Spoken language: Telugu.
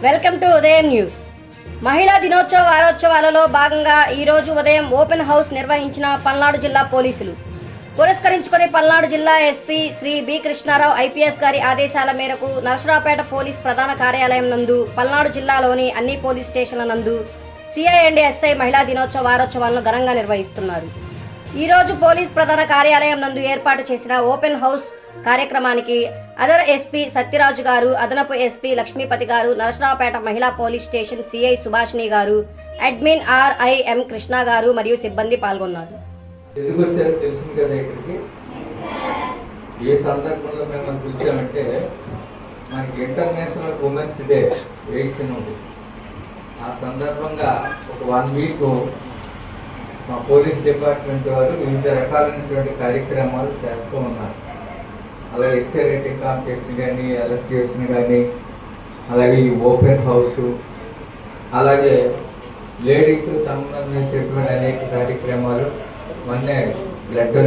వెల్కమ్ టు ఉదయం న్యూస్. మహిళా దినోత్సవ వారోత్సవాలలో భాగంగా ఈరోజు ఉదయం ఓపెన్ హౌస్ నిర్వహించిన పల్నాడు జిల్లా పోలీసులు. పురస్కరించుకుని పల్నాడు జిల్లా SP Shri B Krishnarao IPS గారి ఆదేశాల మేరకు నరసరావుపేట పోలీస్ ప్రధాన కార్యాలయం నందు, పల్నాడు జిల్లాలోని అన్ని పోలీస్ స్టేషన్ల నందు సిఐ అండ్ ఎస్ఐ మహిళా దినోత్సవ వారోత్సవాలను ఘనంగా నిర్వహిస్తున్నారు. ఈరోజు పోలీస్ ప్రధాన కార్యాలయం నందు ఏర్పాటు చేసిన ఓపెన్ హౌస్ కార్యక్రమానికి అదర్ ఎస్పీ సత్యరాజు గారు, అదనపు ఎస్పీ లక్ష్మీపతి గారు, నరసరావుపేట మహిళా పోలీస్ స్టేషన్ సిఐ సుభాషిణి గారు, అడ్మిన్ ఆర్ఐఎం కృష్ణ గారు మరియు సిబ్బంది పాల్గొన్నారు. తెలిసింది కదా, ఇక్కడికి ఏ సందర్భంలో మేము పిలిచామంటే మనకి ఇంటర్నేషనల్ ఉమెన్స్ డే 8 ఉంది. ఆ సందర్భంగా ఒక 1 వీక్ మా పోలీస్ డిపార్ట్మెంట్ వారు వివిధ రకాలైనటువంటి కార్యక్రమాలు చేస్తూ ఉన్నారు. అలాగే ఎస్ఏ రేటింగ్ కాంపిటీషన్ కానీ, ఎలక్ట్యూషన్ కానీ, అలాగే ఈ ఓపెన్ హౌస్, అలాగే లేడీస్ సంబంధించినటువంటి అనేక కార్యక్రమాలు, మొన్నే బ్లడ్